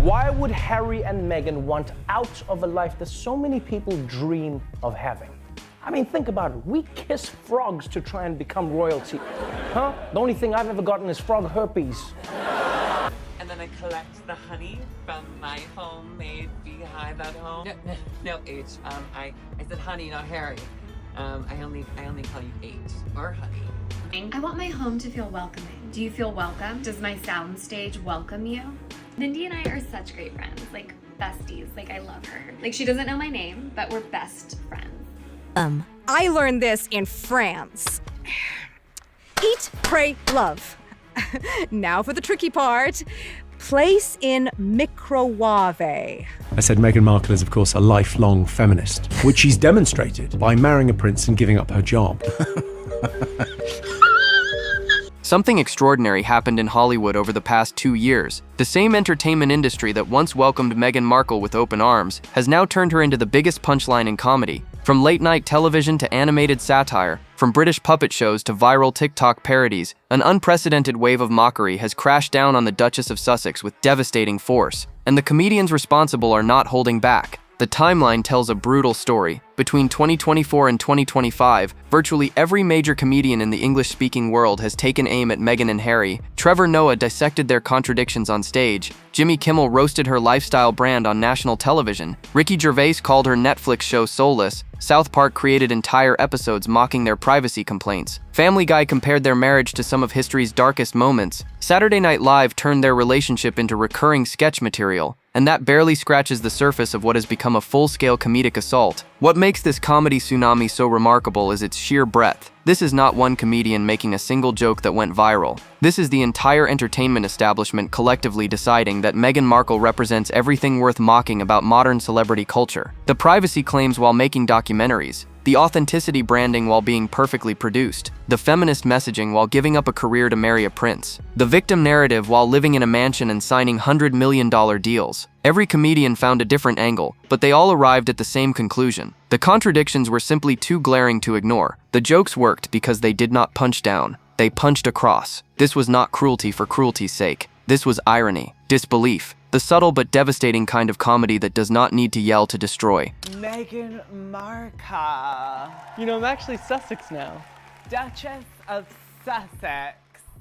Why would Harry and Meghan want out of a life that so many people dream of having? I mean, think about it. We kiss frogs to try and become royalty. Huh? The only thing I've ever gotten is frog herpes. And then I collect the honey from my homemade beehive at home. No, H. I said honey, not Harry. I only call you H or honey. I want my home to feel welcoming. Do you feel welcome? Does my soundstage welcome you? Mindy and I are such great friends, like besties. Like, I love her. Like, she doesn't know my name, but we're best friends. I learned this in France. Eat, pray, love. Now for the tricky part. Place in microwave. I said Meghan Markle is, of course, a lifelong feminist, which she's demonstrated by marrying a prince and giving up her job. Something extraordinary happened in Hollywood over the past 2 years. The same entertainment industry that once welcomed Meghan Markle with open arms has now turned her into the biggest punchline in comedy. From late-night television to animated satire, from British puppet shows to viral TikTok parodies, an unprecedented wave of mockery has crashed down on the Duchess of Sussex with devastating force. And the comedians responsible are not holding back. The timeline tells a brutal story. Between 2024 and 2025, virtually every major comedian in the English-speaking world has taken aim at Meghan and Harry. Trevor Noah dissected their contradictions on stage. Jimmy Kimmel roasted her lifestyle brand on national television. Ricky Gervais called her Netflix show soulless. South Park created entire episodes mocking their privacy complaints. Family Guy compared their marriage to some of history's darkest moments. Saturday Night Live turned their relationship into recurring sketch material. And that barely scratches the surface of what has become a full-scale comedic assault. What makes this comedy tsunami so remarkable is its sheer breadth. This is not one comedian making a single joke that went viral. This is the entire entertainment establishment collectively deciding that Meghan Markle represents everything worth mocking about modern celebrity culture. The privacy claims while making documentaries, the authenticity branding while being perfectly produced, the feminist messaging while giving up a career to marry a prince, the victim narrative while living in a mansion and signing $100 million deals. Every comedian found a different angle, but they all arrived at the same conclusion. The contradictions were simply too glaring to ignore. The jokes worked because they did not punch down. They punched across. This was not cruelty for cruelty's sake. This was irony, disbelief, the subtle but devastating kind of comedy that does not need to yell to destroy. Meghan Markle. You know, I'm actually Sussex now. Duchess of Sussex.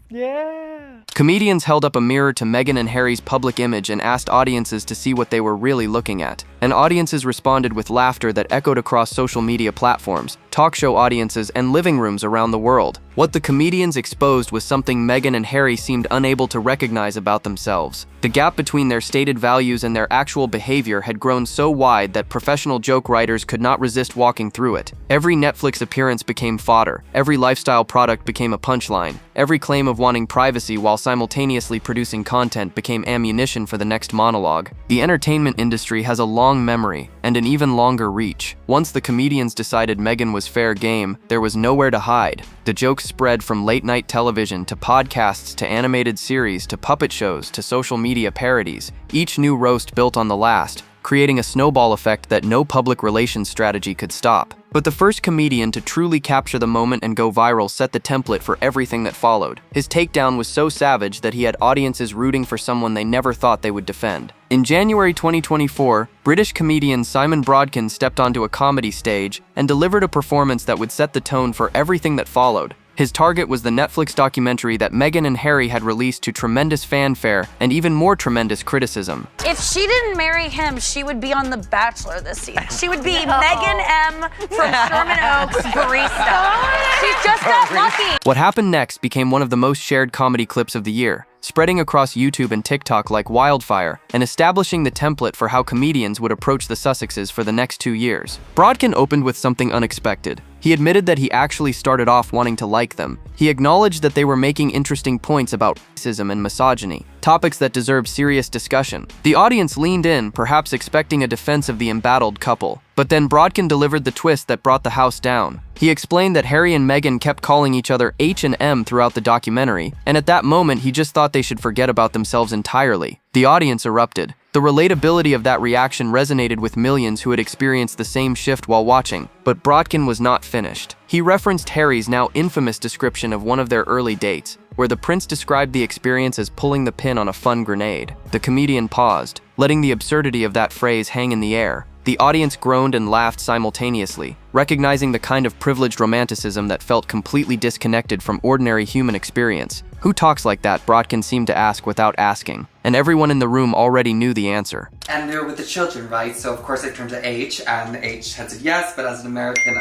Yeah. Comedians held up a mirror to Meghan and Harry's public image and asked audiences to see what they were really looking at. And audiences responded with laughter that echoed across social media platforms, talk show audiences, and living rooms around the world. What the comedians exposed was something Meghan and Harry seemed unable to recognize about themselves. The gap between their stated values and their actual behavior had grown so wide that professional joke writers could not resist walking through it. Every Netflix appearance became fodder. Every lifestyle product became a punchline. Every claim of wanting privacy while simultaneously producing content became ammunition for the next monologue. The entertainment industry has a long memory and an even longer reach. Once the comedians decided Meghan was fair game, there was nowhere to hide. The jokes spread from late-night television to podcasts to animated series to puppet shows to social media parodies. Each new roast built on the last, creating a snowball effect that no public relations strategy could stop. But the first comedian to truly capture the moment and go viral set the template for everything that followed. His takedown was so savage that he had audiences rooting for someone they never thought they would defend. In January 2024, British comedian Simon Brodkin stepped onto a comedy stage and delivered a performance that would set the tone for everything that followed. His target was the Netflix documentary that Meghan and Harry had released to tremendous fanfare and even more tremendous criticism. If she didn't marry him, she would be on The Bachelor this season. She would be Megan M. from Sherman Oaks barista. She just got lucky. What happened next became one of the most shared comedy clips of the year, spreading across YouTube and TikTok like wildfire, and establishing the template for how comedians would approach the Sussexes for the next 2 years. Brodkin opened with something unexpected. He admitted that he actually started off wanting to like them. He acknowledged that they were making interesting points about racism and misogyny, topics that deserve serious discussion. The audience leaned in, perhaps expecting a defense of the embattled couple. But then Brodkin delivered the twist that brought the house down. He explained that Harry and Meghan kept calling each other H and M throughout the documentary, and at that moment he just thought they should forget about themselves entirely. The audience erupted. The relatability of that reaction resonated with millions who had experienced the same shift while watching. But Brodkin was not finished. He referenced Harry's now infamous description of one of their early dates, where the prince described the experience as pulling the pin on a fun grenade. The comedian paused, letting the absurdity of that phrase hang in the air. The audience groaned and laughed simultaneously, recognizing the kind of privileged romanticism that felt completely disconnected from ordinary human experience. Who talks like that? Brodkin seemed to ask without asking, and everyone in the room already knew the answer. And they're with the children, right? So of course I turned to H, and H had said yes, but as an American,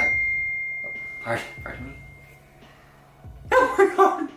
Pardon me? Oh my god!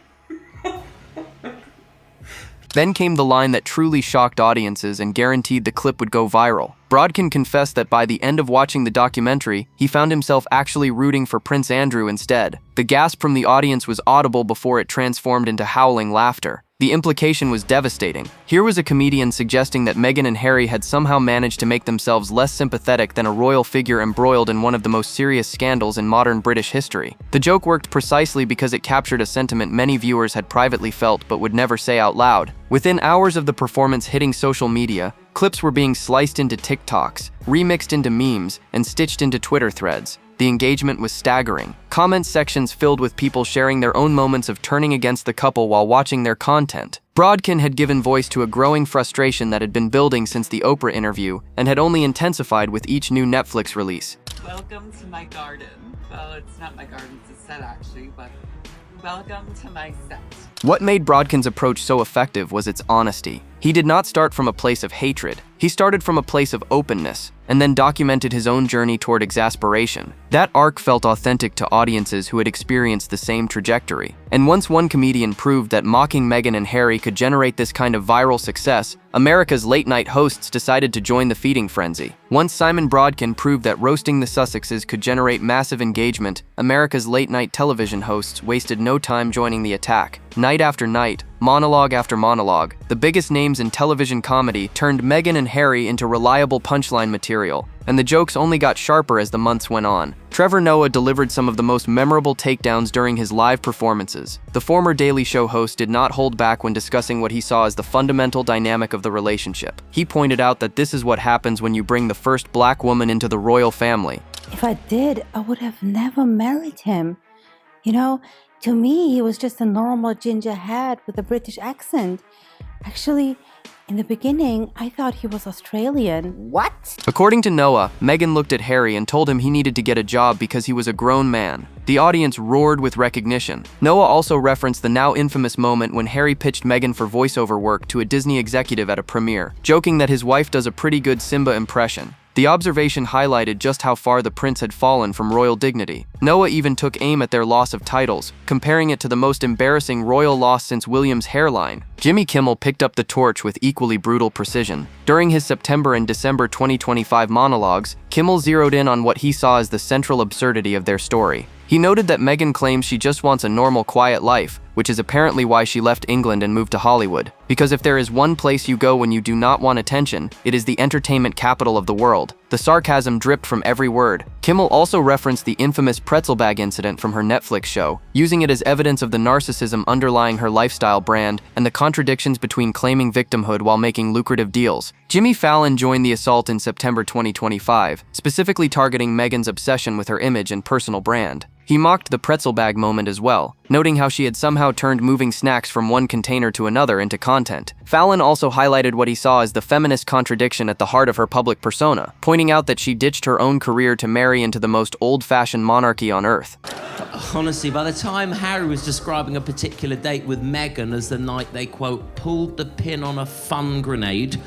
Then came the line that truly shocked audiences and guaranteed the clip would go viral. Brodkin confessed that by the end of watching the documentary, he found himself actually rooting for Prince Andrew instead. The gasp from the audience was audible before it transformed into howling laughter. The implication was devastating. Here was a comedian suggesting that Meghan and Harry had somehow managed to make themselves less sympathetic than a royal figure embroiled in one of the most serious scandals in modern British history. The joke worked precisely because it captured a sentiment many viewers had privately felt but would never say out loud. Within hours of the performance hitting social media, clips were being sliced into TikToks, remixed into memes, and stitched into Twitter threads. The engagement was staggering. Comment sections filled with people sharing their own moments of turning against the couple while watching their content. Brodkin had given voice to a growing frustration that had been building since the Oprah interview and had only intensified with each new Netflix release. Welcome to my garden. Well, it's not my garden, it's a set actually, but welcome to my set. What made Brodkin's approach so effective was its honesty. He did not start from a place of hatred. He started from a place of openness, and then documented his own journey toward exasperation. That arc felt authentic to audiences who had experienced the same trajectory. And once one comedian proved that mocking Meghan and Harry could generate this kind of viral success, America's late-night hosts decided to join the feeding frenzy. Once Simon Brodkin proved that roasting the Sussexes could generate massive engagement, America's late-night television hosts wasted no time joining the attack. Night after night, monologue after monologue, the biggest names in television comedy turned Meghan and Harry into reliable punchline material, and the jokes only got sharper as the months went on. Trevor Noah delivered some of the most memorable takedowns during his live performances. The former Daily Show host did not hold back when discussing what he saw as the fundamental dynamic of the relationship. He pointed out that this is what happens when you bring the first black woman into the royal family. If I did, I would have never married him. You know, to me, he was just a normal ginger head with a British accent. Actually, in the beginning, I thought he was Australian. What? According to Noah, Meghan looked at Harry and told him he needed to get a job because he was a grown man. The audience roared with recognition. Noah also referenced the now infamous moment when Harry pitched Meghan for voiceover work to a Disney executive at a premiere, joking that his wife does a pretty good Simba impression. The observation highlighted just how far the prince had fallen from royal dignity. Noah even took aim at their loss of titles, comparing it to the most embarrassing royal loss since William's hairline. Jimmy Kimmel picked up the torch with equally brutal precision. During his September and December 2025 monologues, Kimmel zeroed in on what he saw as the central absurdity of their story. He noted that Meghan claims she just wants a normal, quiet life, which is apparently why she left England and moved to Hollywood. Because if there is one place you go when you do not want attention, it is the entertainment capital of the world. The sarcasm dripped from every word. Kimmel also referenced the infamous pretzel bag incident from her Netflix show, using it as evidence of the narcissism underlying her lifestyle brand and the contradictions between claiming victimhood while making lucrative deals. Jimmy Fallon joined the assault in September 2025, specifically targeting Meghan's obsession with her image and personal brand. He mocked the pretzel bag moment as well, noting how she had somehow turned moving snacks from one container to another into content. Fallon also highlighted what he saw as the feminist contradiction at the heart of her public persona, pointing out that she ditched her own career to marry into the most old-fashioned monarchy on earth. Honestly, by the time Harry was describing a particular date with Meghan as the night they, quote, pulled the pin on a fun grenade,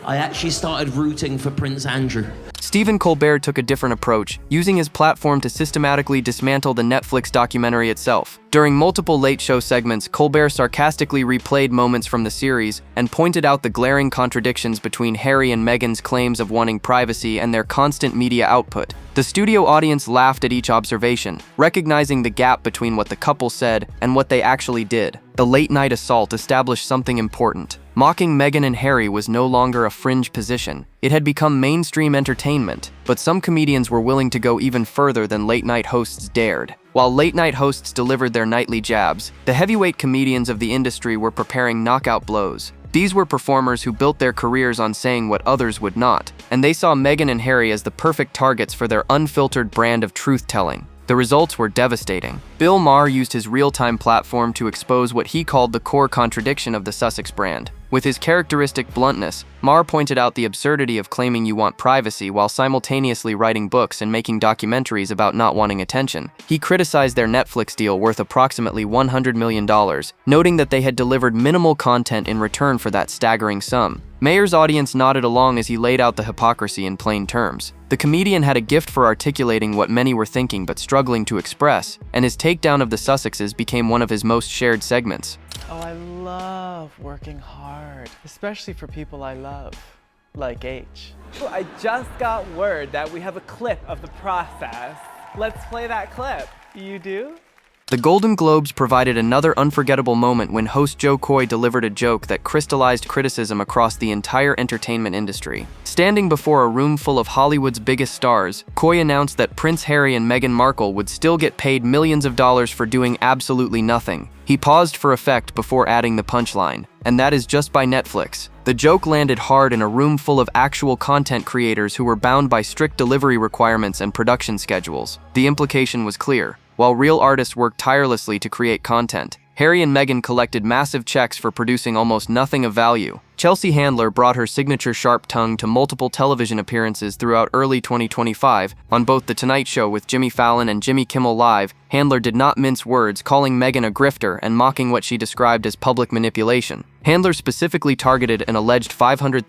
I actually started rooting for Prince Andrew. Stephen Colbert took a different approach, using his platform to systematically dismantle the Netflix documentary itself. During multiple late show segments, Colbert sarcastically replayed moments from the series and pointed out the glaring contradictions between Harry and Meghan's claims of wanting privacy and their constant media output. The studio audience laughed at each observation, recognizing the gap between what the couple said and what they actually did. The late-night assault established something important. Mocking Meghan and Harry was no longer a fringe position. It had become mainstream entertainment, but some comedians were willing to go even further than late-night hosts dared. While late-night hosts delivered their nightly jabs, the heavyweight comedians of the industry were preparing knockout blows. These were performers who built their careers on saying what others would not, and they saw Meghan and Harry as the perfect targets for their unfiltered brand of truth-telling. The results were devastating. Bill Maher used his real-time platform to expose what he called the core contradiction of the Sussex brand. With his characteristic bluntness, Maher pointed out the absurdity of claiming you want privacy while simultaneously writing books and making documentaries about not wanting attention. He criticized their Netflix deal worth approximately $100 million, noting that they had delivered minimal content in return for that staggering sum. Maher's audience nodded along as he laid out the hypocrisy in plain terms. The comedian had a gift for articulating what many were thinking but struggling to express, and his takedown of the Sussexes became one of his most shared segments. Oh, I love working hard, especially for people I love, like H. I just got word that we have a clip of the process. Let's play that clip. You do? The Golden Globes provided another unforgettable moment when host Joe Coy delivered a joke that crystallized criticism across the entire entertainment industry. Standing before a room full of Hollywood's biggest stars, Coy announced that Prince Harry and Meghan Markle would still get paid millions of dollars for doing absolutely nothing. He paused for effect before adding the punchline, and that is just by Netflix. The joke landed hard in a room full of actual content creators who were bound by strict delivery requirements and production schedules. The implication was clear. While real artists worked tirelessly to create content, Harry and Meghan collected massive checks for producing almost nothing of value. Chelsea Handler brought her signature sharp tongue to multiple television appearances throughout early 2025. On both The Tonight Show with Jimmy Fallon and Jimmy Kimmel Live, Handler did not mince words, calling Meghan a grifter and mocking what she described as public manipulation. Handler specifically targeted an alleged $500,000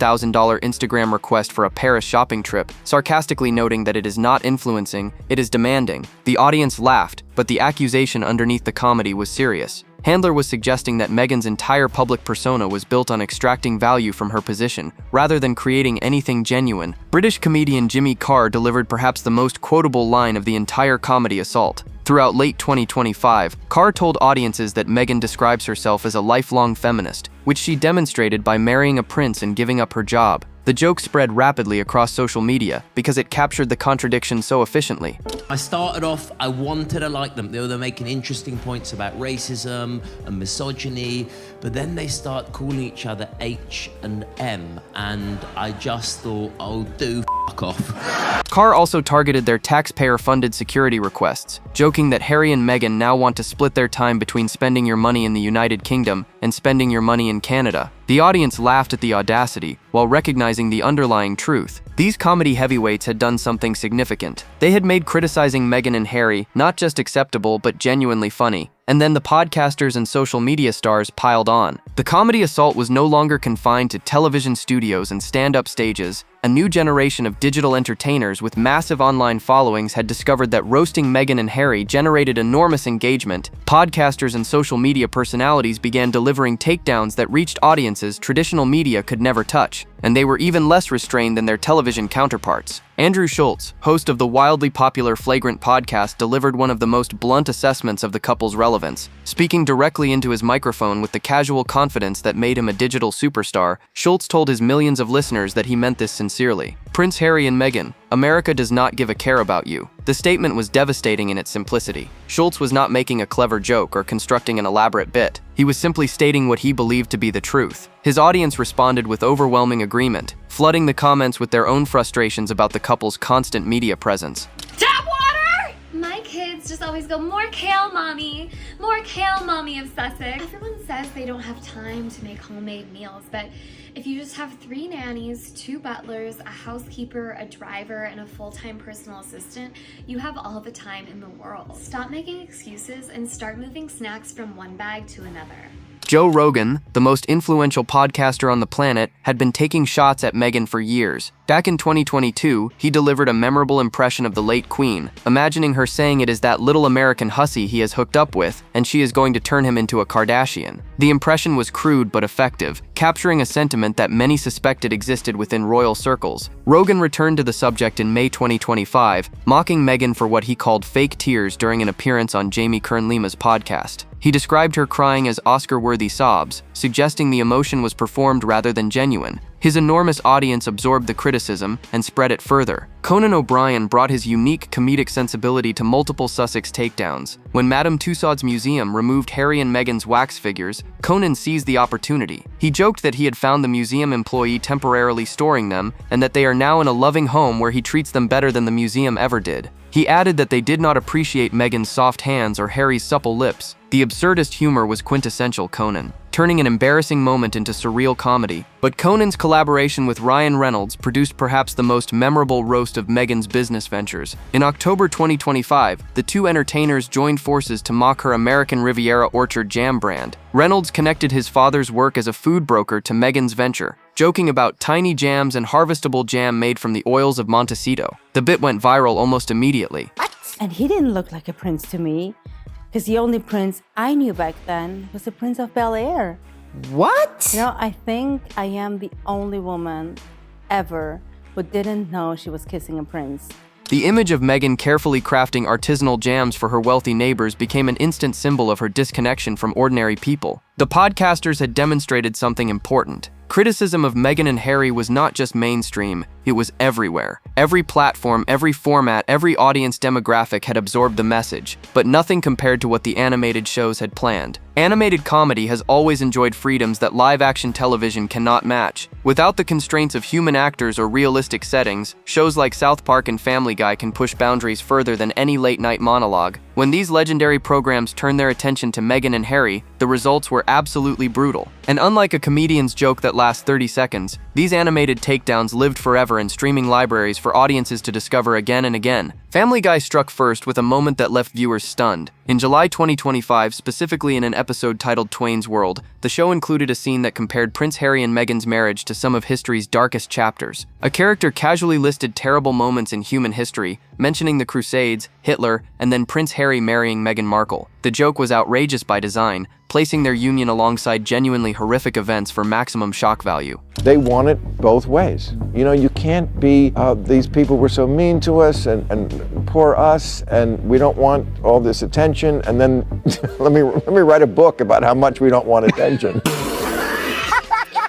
Instagram request for a Paris shopping trip, sarcastically noting that it is not influencing, it is demanding. The audience laughed, but the accusation underneath the comedy was serious. Handler was suggesting that Meghan's entire public persona was built on extracting value from her position, rather than creating anything genuine. British comedian Jimmy Carr delivered perhaps the most quotable line of the entire comedy assault. Throughout late 2025, Carr told audiences that Meghan describes herself as a lifelong feminist, which she demonstrated by marrying a prince and giving up her job. The joke spread rapidly across social media because it captured the contradiction so efficiently. I started off, I wanted to like them. They were making interesting points about racism and misogyny, but then they start calling each other H and M, and I just thought, oh, do fuck off. Carr also targeted their taxpayer-funded security requests, joking that Harry and Meghan now want to split their time between spending your money in the United Kingdom and spending your money in Canada. The audience laughed at the audacity, while recognizing the underlying truth. These comedy heavyweights had done something significant. They had made criticizing Meghan and Harry not just acceptable but genuinely funny. And then the podcasters and social media stars piled on. The comedy assault was no longer confined to television studios and stand-up stages. A new generation of digital entertainers with massive online followings had discovered that roasting Meghan and Harry generated enormous engagement. Podcasters and social media personalities began delivering takedowns that reached audiences traditional media could never touch, and they were even less restrained than their television counterparts. Andrew Schultz, host of the wildly popular Flagrant podcast, delivered one of the most blunt assessments of the couple's relevance. Speaking directly into his microphone with the casual confidence that made him a digital superstar, Schultz told his millions of listeners that he meant this sincerely. Prince Harry and Meghan, America does not give a care about you. The statement was devastating in its simplicity. Schultz was not making a clever joke or constructing an elaborate bit. He was simply stating what he believed to be the truth. His audience responded with overwhelming agreement, flooding the comments with their own frustrations about the couple's constant media presence. Tap water! My kids just always go, more kale, mommy of Sussex. Everyone says they don't have time to make homemade meals, but if you just have 3 nannies, 2 butlers, a housekeeper, a driver, and a full-time personal assistant, you have all the time in the world. Stop making excuses and start moving snacks from one bag to another. Joe Rogan, the most influential podcaster on the planet, had been taking shots at Meghan for years. Back in 2022, he delivered a memorable impression of the late Queen, imagining her saying it is that little American hussy he has hooked up with, and she is going to turn him into a Kardashian. The impression was crude but effective, capturing a sentiment that many suspected existed within royal circles. Rogan returned to the subject in May 2025, mocking Meghan for what he called fake tears during an appearance on Jamie Kern Lima's podcast. He described her crying as Oscar-worthy sobs, suggesting the emotion was performed rather than genuine. His enormous audience absorbed the criticism and spread it further. Conan O'Brien brought his unique comedic sensibility to multiple Sussex takedowns. When Madame Tussauds Museum removed Harry and Meghan's wax figures, Conan seized the opportunity. He joked that he had found the museum employee temporarily storing them and that they are now in a loving home where he treats them better than the museum ever did. He added that they did not appreciate Meghan's soft hands or Harry's supple lips. The absurdist humor was quintessential Conan, turning an embarrassing moment into surreal comedy. But Conan's collaboration with Ryan Reynolds produced perhaps the most memorable roast of Meghan's business ventures. In October 2025, the two entertainers joined forces to mock her American Riviera Orchard jam brand. Reynolds connected his father's work as a food broker to Meghan's venture, joking about tiny jams and harvestable jam made from the oils of Montecito. The bit went viral almost immediately. And he didn't look like a prince to me, because the only prince I knew back then was the Prince of Bel-Air. What? You know, I think I am the only woman ever who didn't know she was kissing a prince. The image of Meghan carefully crafting artisanal jams for her wealthy neighbors became an instant symbol of her disconnection from ordinary people. The podcasters had demonstrated something important. Criticism of Meghan and Harry was not just mainstream, it was everywhere. Every platform, every format, every audience demographic had absorbed the message, but nothing compared to what the animated shows had planned. Animated comedy has always enjoyed freedoms that live-action television cannot match. Without the constraints of human actors or realistic settings, shows like South Park and Family Guy can push boundaries further than any late-night monologue. When these legendary programs turned their attention to Meghan and Harry, the results were absolutely brutal. And unlike a comedian's joke that lasts 30 seconds, these animated takedowns lived forever in streaming libraries for audiences to discover again and again. Family Guy struck first with a moment that left viewers stunned. In July 2025, specifically in an episode titled Twain's World, the show included a scene that compared Prince Harry and Meghan's marriage to some of history's darkest chapters. A character casually listed terrible moments in human history, mentioning the Crusades, Hitler, and then Prince Harry marrying Meghan Markle. The joke was outrageous by design, placing their union alongside genuinely horrific events for maximum shock value. They want it both ways. You know, you can't be, these people were so mean to us and poor us, and we don't want all this attention, and then let me write a book about how much we don't want attention.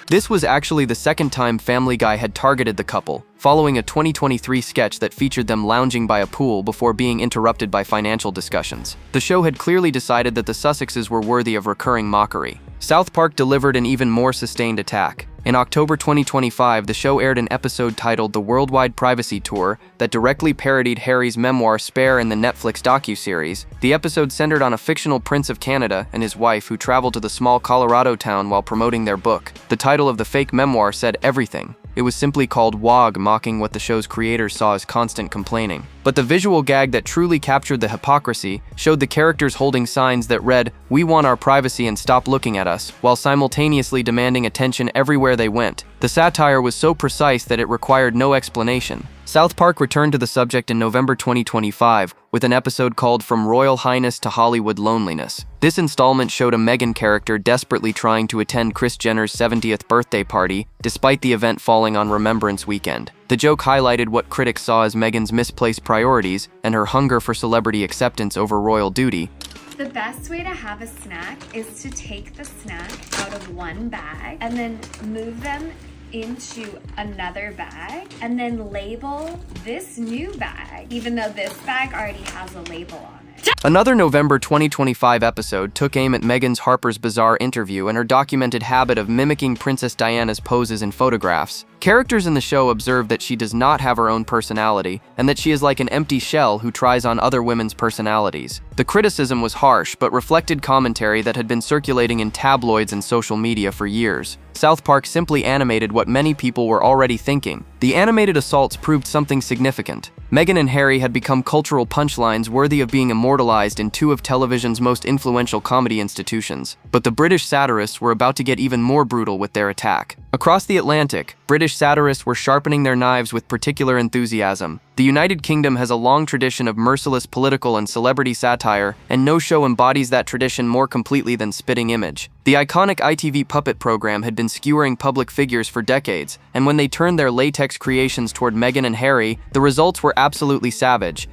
This was actually the second time Family Guy had targeted the couple, following a 2023 sketch that featured them lounging by a pool before being interrupted by financial discussions. The show had clearly decided that the Sussexes were worthy of recurring mockery. South Park delivered an even more sustained attack. In October 2025, the show aired an episode titled The Worldwide Privacy Tour that directly parodied Harry's memoir Spare in the Netflix docuseries. The episode centered on a fictional prince of Canada and his wife who traveled to the small Colorado town while promoting their book. The title of the fake memoir said everything. It was simply called WOG, mocking what the show's creators saw as constant complaining. But the visual gag that truly captured the hypocrisy showed the characters holding signs that read, "We want our privacy and stop looking at us," while simultaneously demanding attention everywhere they went. The satire was so precise that it required no explanation. South Park returned to the subject in November 2025 with an episode called From Royal Highness to Hollywood Loneliness. This installment showed a Meghan character desperately trying to attend Kris Jenner's 70th birthday party, despite the event falling on Remembrance Weekend. The joke highlighted what critics saw as Meghan's misplaced priorities and her hunger for celebrity acceptance over royal duty. The best way to have a snack is to take the snack out of one bag and then move them into another bag and then label this new bag, even though this bag already has a label on it. Another November 2025 episode took aim at Meghan's Harper's Bazaar interview and her documented habit of mimicking Princess Diana's poses in photographs. Characters in the show observed that she does not have her own personality and that she is like an empty shell who tries on other women's personalities. The criticism was harsh but reflected commentary that had been circulating in tabloids and social media for years. South Park simply animated what many people were already thinking. The animated assaults proved something significant. Meghan and Harry had become cultural punchlines worthy of being immortalized in two of television's most influential comedy institutions. But the British satirists were about to get even more brutal with their attack. Across the Atlantic, British satirists were sharpening their knives with particular enthusiasm. The United Kingdom has a long tradition of merciless political and celebrity satire, and no show embodies that tradition more completely than Spitting Image. The iconic ITV puppet program had been skewering public figures for decades, and when they turned their latex creations toward Meghan and Harry, the results were absolutely savage.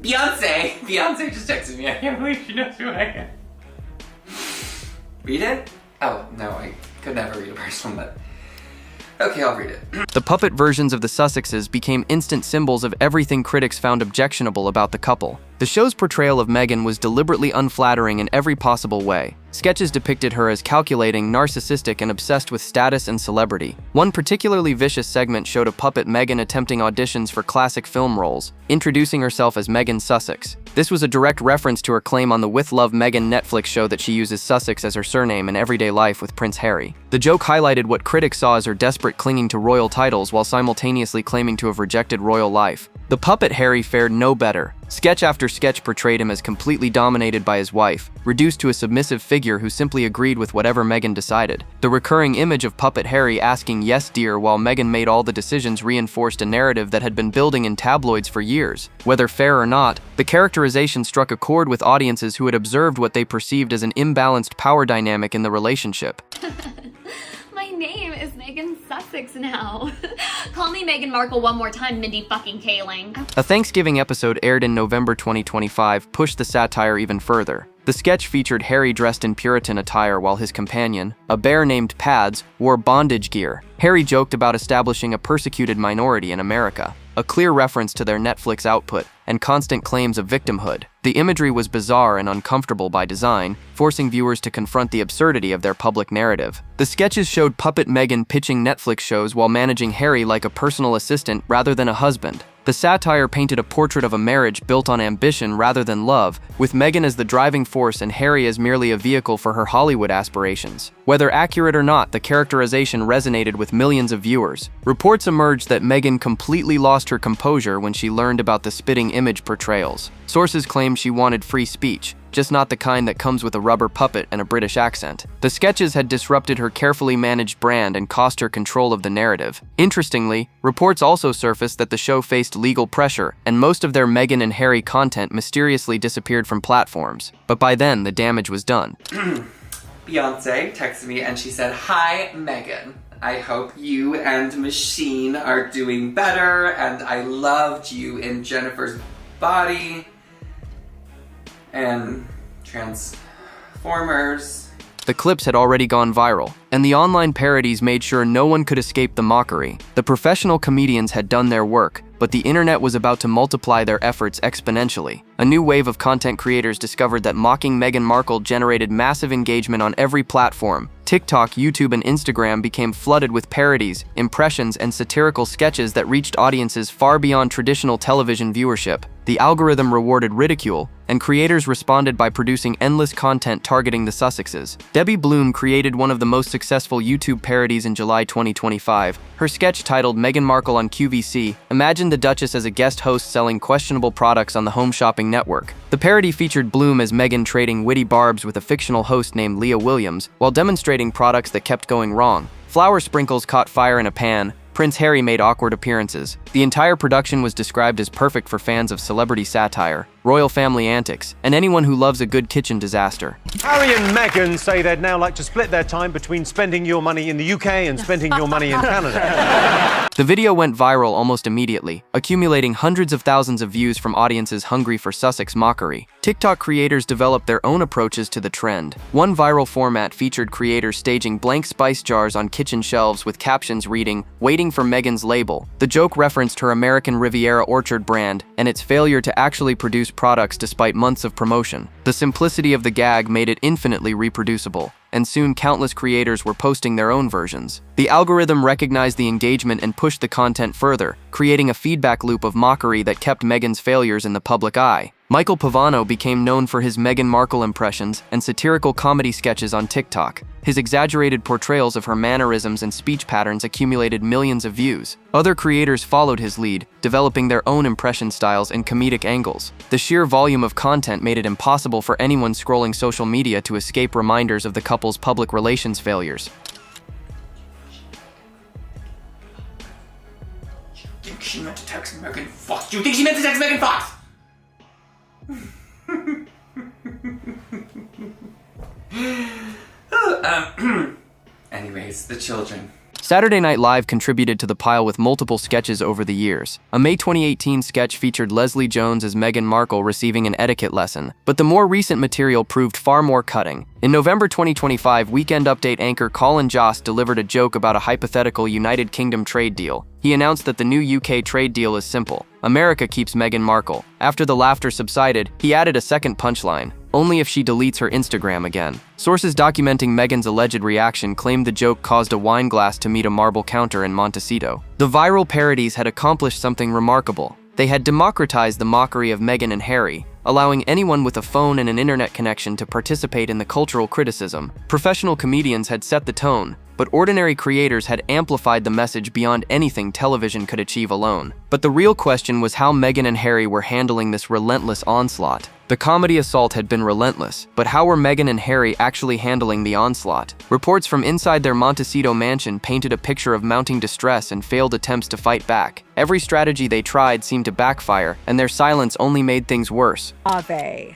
Beyonce just texted me. I can't believe she knows who I am. Read it? Oh, no, I could never read a personal, but... Okay, I'll read it. The puppet versions of the Sussexes became instant symbols of everything critics found objectionable about the couple. The show's portrayal of Meghan was deliberately unflattering in every possible way. Sketches depicted her as calculating, narcissistic, and obsessed with status and celebrity. One particularly vicious segment showed a puppet Meghan attempting auditions for classic film roles, introducing herself as Meghan Sussex. This was a direct reference to her claim on the With Love Meghan Netflix show that she uses Sussex as her surname in everyday life with Prince Harry. The joke highlighted what critics saw as her desperate clinging to royal titles while simultaneously claiming to have rejected royal life. The puppet Harry fared no better. Sketch after sketch portrayed him as completely dominated by his wife, reduced to a submissive figure who simply agreed with whatever Meghan decided. The recurring image of puppet Harry asking "yes, dear" while Meghan made all the decisions reinforced a narrative that had been building in tabloids for years. Whether fair or not, the characterization struck a chord with audiences who had observed what they perceived as an imbalanced power dynamic in the relationship. My name is Meghan Sussex now. Call me Meghan Markle one more time, Mindy fucking Kaling. A Thanksgiving episode aired in November 2025 pushed the satire even further. The sketch featured Harry dressed in Puritan attire while his companion, a bear named Pads, wore bondage gear. Harry joked about establishing a persecuted minority in America, a clear reference to their Netflix output and constant claims of victimhood. The imagery was bizarre and uncomfortable by design, forcing viewers to confront the absurdity of their public narrative. The sketches showed puppet Meghan pitching Netflix shows while managing Harry like a personal assistant rather than a husband. The satire painted a portrait of a marriage built on ambition rather than love, with Meghan as the driving force and Harry as merely a vehicle for her Hollywood aspirations. Whether accurate or not, the characterization resonated with millions of viewers. Reports emerged that Meghan completely lost her composure when she learned about the spitting image portrayals. Sources claim she wanted free speech, just not the kind that comes with a rubber puppet and a British accent. The sketches had disrupted her carefully managed brand and cost her control of the narrative. Interestingly, reports also surfaced that the show faced legal pressure, and most of their Meghan and Harry content mysteriously disappeared from platforms. But by then, the damage was done. Beyonce texted me and she said, "Hi, Meghan. I hope you and Machine are doing better, and I loved you in Jennifer's Body and Transformers." The clips had already gone viral, and the online parodies made sure no one could escape the mockery. The professional comedians had done their work, but the internet was about to multiply their efforts exponentially. A new wave of content creators discovered that mocking Meghan Markle generated massive engagement on every platform. TikTok, YouTube, and Instagram became flooded with parodies, impressions, and satirical sketches that reached audiences far beyond traditional television viewership. The algorithm rewarded ridicule, and creators responded by producing endless content targeting the Sussexes. Debbie Bloom created one of the most successful YouTube parodies in July 2025. Her sketch titled "Meghan Markle on QVC" imagined the Duchess as a guest host selling questionable products on the Home Shopping Network. The parody featured Bloom as Meghan trading witty barbs with a fictional host named Leah Williams, while demonstrating products that kept going wrong. Flour sprinkles caught fire in a pan. Prince Harry made awkward appearances. The entire production was described as perfect for fans of celebrity satire, royal family antics, and anyone who loves a good kitchen disaster. Harry and Meghan say they'd now like to split their time between spending your money in the UK and spending your money in Canada. The video went viral almost immediately, accumulating hundreds of thousands of views from audiences hungry for Sussex mockery. TikTok creators developed their own approaches to the trend. One viral format featured creators staging blank spice jars on kitchen shelves with captions reading, "Waiting for Meghan's label." The joke referenced her American Riviera Orchard brand and its failure to actually produce products despite months of promotion. The simplicity of the gag made it infinitely reproducible, and soon countless creators were posting their own versions. The algorithm recognized the engagement and pushed the content further, creating a feedback loop of mockery that kept Meghan's failures in the public eye. Michael Pavano became known for his Meghan Markle impressions and satirical comedy sketches on TikTok. His exaggerated portrayals of her mannerisms and speech patterns accumulated millions of views. Other creators followed his lead, developing their own impression styles and comedic angles. The sheer volume of content made it impossible for anyone scrolling social media to escape reminders of the couple's public relations failures. Do you think she meant to text Megan Fox? Do you think she meant to text Megan Fox? Anyways, the children. Saturday Night Live contributed to the pile with multiple sketches over the years. A May 2018 sketch featured Leslie Jones as Meghan Markle receiving an etiquette lesson, but the more recent material proved far more cutting. In November 2025, Weekend Update anchor Colin Jost delivered a joke about a hypothetical United Kingdom trade deal. He announced that the new UK trade deal is simple. America keeps Meghan Markle. After the laughter subsided, he added a second punchline: only if she deletes her Instagram again. Sources documenting Meghan's alleged reaction claimed the joke caused a wine glass to meet a marble counter in Montecito. The viral parodies had accomplished something remarkable. They had democratized the mockery of Meghan and Harry, allowing anyone with a phone and an internet connection to participate in the cultural criticism. Professional comedians had set the tone, but ordinary creators had amplified the message beyond anything television could achieve alone. But the real question was how Meghan and Harry were handling this relentless onslaught. The comedy assault had been relentless, but how were Meghan and Harry actually handling the onslaught? Reports from inside their Montecito mansion painted a picture of mounting distress and failed attempts to fight back. Every strategy they tried seemed to backfire, and their silence only made things worse. Ave.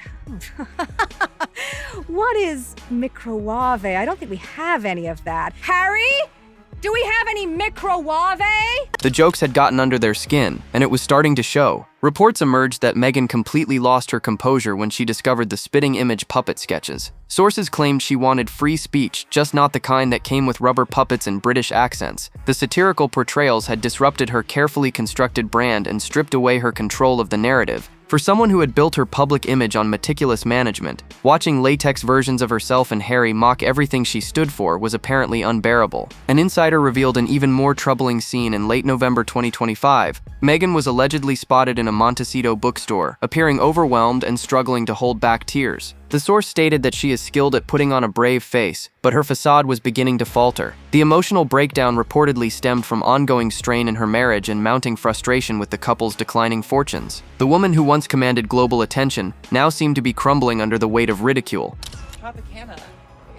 What is microwave? I don't think we have any of that. Harry? Do we have any microwave? The jokes had gotten under their skin, and it was starting to show. Reports emerged that Meghan completely lost her composure when she discovered the spitting image puppet sketches. Sources claimed she wanted free speech, just not the kind that came with rubber puppets and British accents. The satirical portrayals had disrupted her carefully constructed brand and stripped away her control of the narrative. For someone who had built her public image on meticulous management, watching latex versions of herself and Harry mock everything she stood for was apparently unbearable. An insider revealed an even more troubling scene in late November 2025. Meghan was allegedly spotted in a Montecito bookstore, appearing overwhelmed and struggling to hold back tears. The source stated that she is skilled at putting on a brave face, but her facade was beginning to falter. The emotional breakdown reportedly stemmed from ongoing strain in her marriage and mounting frustration with the couple's declining fortunes. The woman who once commanded global attention now seemed to be crumbling under the weight of ridicule. Tropicana,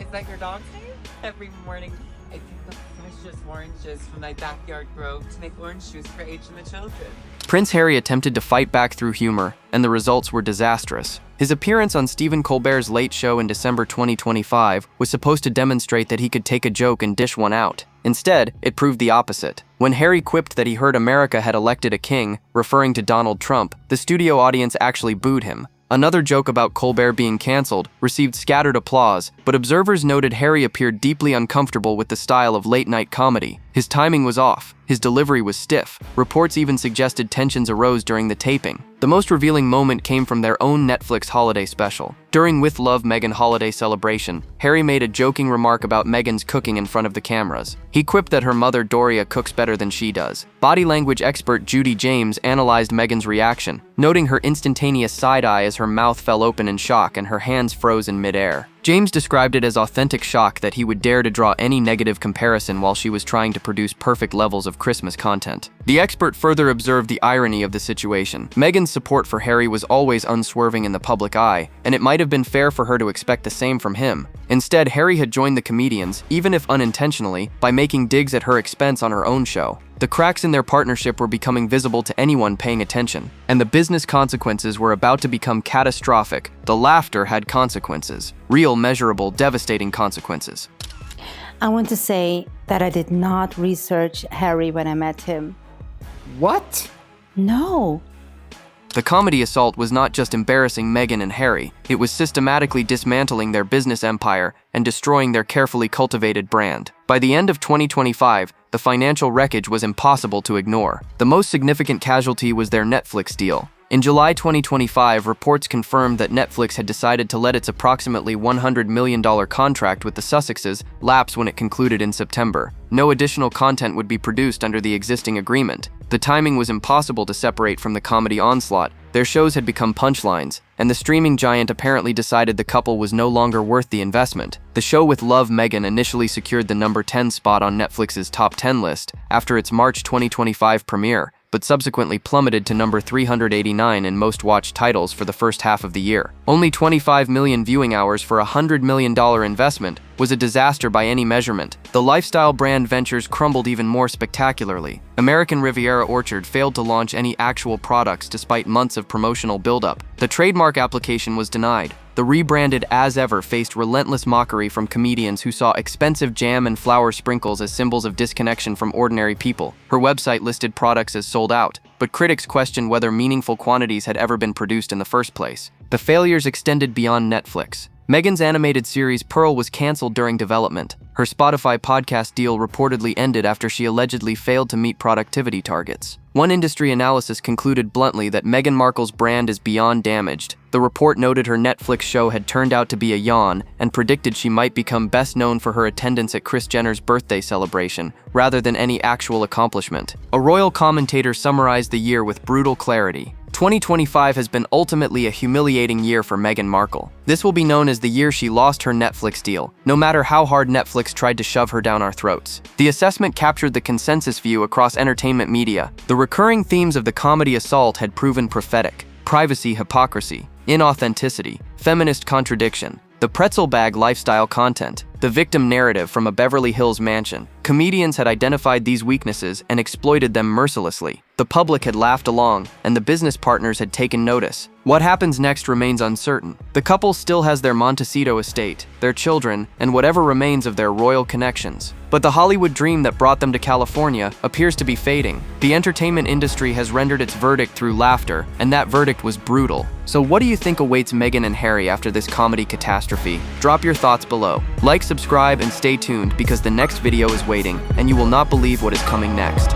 is that your dog's name? Every morning, I pick the freshest oranges from my backyard grove to make orange juice for H and the children. Prince Harry attempted to fight back through humor, and the results were disastrous. His appearance on Stephen Colbert's Late Show in December 2025 was supposed to demonstrate that he could take a joke and dish one out. Instead, it proved the opposite. When Harry quipped that he heard America had elected a king, referring to Donald Trump, the studio audience actually booed him. Another joke about Colbert being cancelled received scattered applause, but observers noted Harry appeared deeply uncomfortable with the style of late-night comedy. His timing was off. His delivery was stiff. Reports even suggested tensions arose during the taping. The most revealing moment came from their own Netflix holiday special. During With Love Meghan holiday celebration, Harry made a joking remark about Meghan's cooking in front of the cameras. He quipped that her mother Doria cooks better than she does. Body language expert Judy James analyzed Meghan's reaction, noting her instantaneous side-eye as her mouth fell open in shock and her hands froze in midair. James described it as authentic shock that he would dare to draw any negative comparison while she was trying to produce perfect levels of Christmas content. The expert further observed the irony of the situation. Meghan's support for Harry was always unswerving in the public eye, and it might have been fair for her to expect the same from him. Instead, Harry had joined the comedians, even if unintentionally, by making digs at her expense on her own show. The cracks in their partnership were becoming visible to anyone paying attention, and the business consequences were about to become catastrophic. The laughter had consequences. Real, measurable, devastating consequences. I want to say that I did not research Harry when I met him. What? No. The comedy assault was not just embarrassing Meghan and Harry, it was systematically dismantling their business empire and destroying their carefully cultivated brand. By the end of 2025, the financial wreckage was impossible to ignore. The most significant casualty was their Netflix deal. In July 2025, reports confirmed that Netflix had decided to let its approximately $100 million contract with the Sussexes lapse when it concluded in September. No additional content would be produced under the existing agreement. The timing was impossible to separate from the comedy onslaught. Their shows had become punchlines, and the streaming giant apparently decided the couple was no longer worth the investment. The show With Love Meghan initially secured the number 10 spot on Netflix's top 10 list after its March 2025 premiere, but subsequently plummeted to number 389 in most watched titles for the first half of the year. Only 25 million viewing hours for a $100 million investment was a disaster by any measurement. The lifestyle brand ventures crumbled even more spectacularly. American Riviera Orchard failed to launch any actual products despite months of promotional buildup. The trademark application was denied. The rebranded As Ever faced relentless mockery from comedians who saw expensive jam and flour sprinkles as symbols of disconnection from ordinary people. Her website listed products as sold out, but critics questioned whether meaningful quantities had ever been produced in the first place. The failures extended beyond Netflix. Meghan's animated series Pearl was canceled during development. Her Spotify podcast deal reportedly ended after she allegedly failed to meet productivity targets. One industry analysis concluded bluntly that Meghan Markle's brand is beyond damaged. The report noted her Netflix show had turned out to be a yawn and predicted she might become best known for her attendance at Kris Jenner's birthday celebration, rather than any actual accomplishment. A royal commentator summarized the year with brutal clarity. 2025 has been ultimately a humiliating year for Meghan Markle. This will be known as the year she lost her Netflix deal, no matter how hard Netflix tried to shove her down our throats. The assessment captured the consensus view across entertainment media. The recurring themes of the comedy assault had proven prophetic: privacy hypocrisy, inauthenticity, feminist contradiction, the pretzel bag lifestyle content, the victim narrative from a Beverly Hills mansion. Comedians had identified these weaknesses and exploited them mercilessly. The public had laughed along, and the business partners had taken notice. What happens next remains uncertain. The couple still has their Montecito estate, their children, and whatever remains of their royal connections. But the Hollywood dream that brought them to California appears to be fading. The entertainment industry has rendered its verdict through laughter, and that verdict was brutal. So what do you think awaits Meghan and Harry after this comedy catastrophe? Drop your thoughts below. Like, subscribe, and stay tuned because the next video is waiting, and you will not believe what is coming next.